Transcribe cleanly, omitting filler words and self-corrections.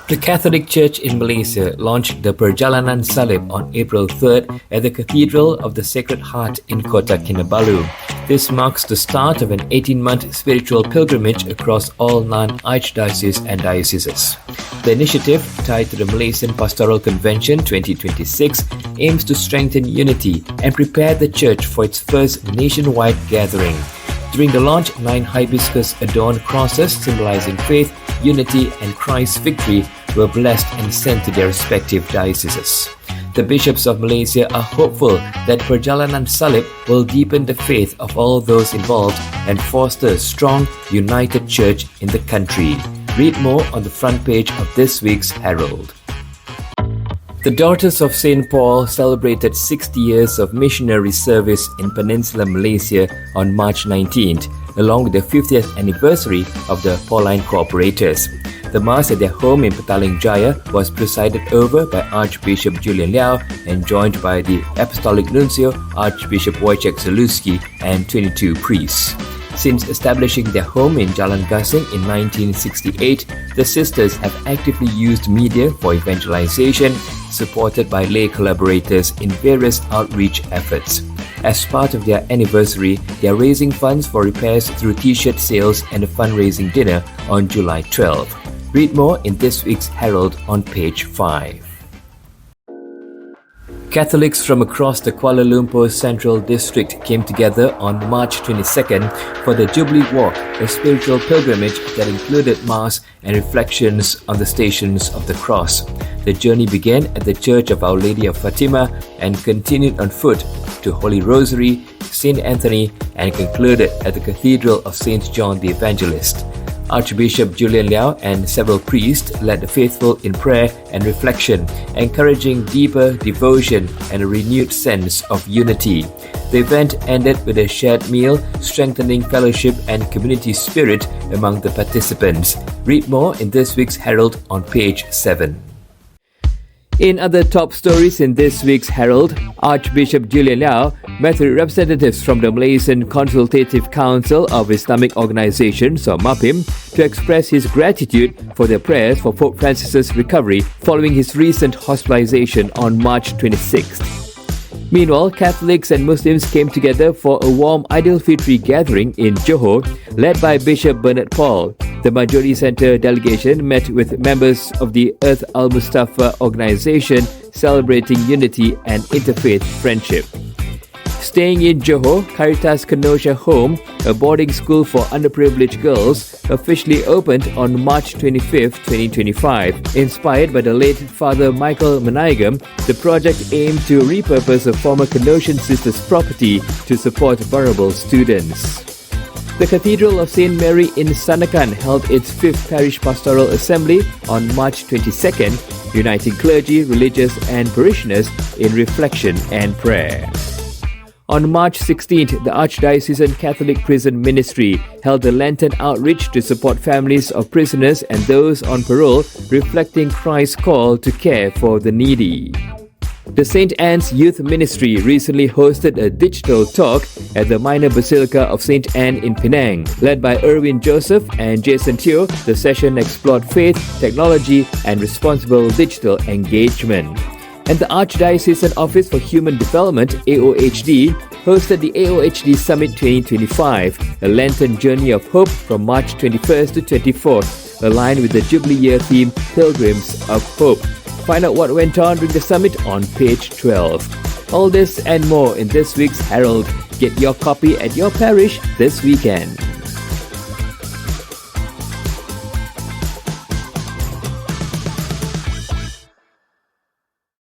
The Catholic Church in Malaysia launched the Perjalanan Salib on April 3rd at the Cathedral of the Sacred Heart in Kota Kinabalu. This marks the start of an 18-month spiritual pilgrimage across all non-archdioceses and dioceses. The initiative, tied to the Malaysian Pastoral Convention 2026, aims to strengthen unity and prepare the Church for its first nationwide gathering. During the launch, 9 hibiscus-adorned crosses symbolizing faith, unity and Christ's victory were blessed and sent to their respective dioceses. The bishops of Malaysia are hopeful that Perjalanan Salib will deepen the faith of all those involved and foster a strong, united church in the country. Read more on the front page of this week's Herald. The Daughters of St. Paul celebrated 60 years of missionary service in Peninsular Malaysia on March 19th, along with the 50th anniversary of the Pauline Cooperators. The Mass at their home in Petaling Jaya was presided over by Archbishop Julian Liao and joined by the Apostolic Nuncio, Archbishop Wojciech Zaluski, and 22 priests. Since establishing their home in Jalan Gasing in 1968, the sisters have actively used media for evangelization, supported by lay collaborators in various outreach efforts. As part of their anniversary, they are raising funds for repairs through t-shirt sales and a fundraising dinner on July 12. Read more in this week's Herald on page 5. Catholics from across the Kuala Lumpur Central District came together on March 22nd for the Jubilee Walk, a spiritual pilgrimage that included Mass and reflections on the Stations of the Cross. The journey began at the Church of Our Lady of Fatima and continued on foot to Holy Rosary, St. Anthony, and concluded at the Cathedral of St. John the Evangelist. Archbishop Julian Liao and several priests led the faithful in prayer and reflection, encouraging deeper devotion and a renewed sense of unity. The event ended with a shared meal, strengthening fellowship and community spirit among the participants. Read more in this week's Herald on page 7. In other top stories in this week's Herald, Archbishop Julian Liao met with representatives from the Malaysian Consultative Council of Islamic Organizations, or MAPIM, to express his gratitude for their prayers for Pope Francis's recovery following his recent hospitalization on March 26th. Meanwhile, Catholics and Muslims came together for a warm Aidilfitri gathering in Johor, led by Bishop Bernard Paul. The Majority Centre delegation met with members of the Earth Al-Mustafa organization, celebrating unity and interfaith friendship. Staying in Johor, Caritas Kenosha Home, a boarding school for underprivileged girls, officially opened on March 25, 2025. Inspired by the late Father Michael Menigam, the project aimed to repurpose a former Kenosian sister's property to support vulnerable students. The Cathedral of St. Mary in Sandakan held its 5th Parish Pastoral Assembly on March 22nd, uniting clergy, religious and parishioners in reflection and prayer. On March 16th, the Archdiocesan Catholic Prison Ministry held a Lenten outreach to support families of prisoners and those on parole, reflecting Christ's call to care for the needy. The St. Anne's Youth Ministry recently hosted a digital talk at the Minor Basilica of St. Anne in Penang. Led by Erwin Joseph and Jason Teo, the session explored faith, technology and responsible digital engagement. And the Archdiocesan Office for Human Development, AOHD, hosted the AOHD Summit 2025, a Lenten journey of hope from March 21st to 24th, aligned with the Jubilee Year theme, Pilgrims of Hope. Find out what went on during the summit on page 12. All this and more in this week's Herald. Get your copy at your parish this weekend.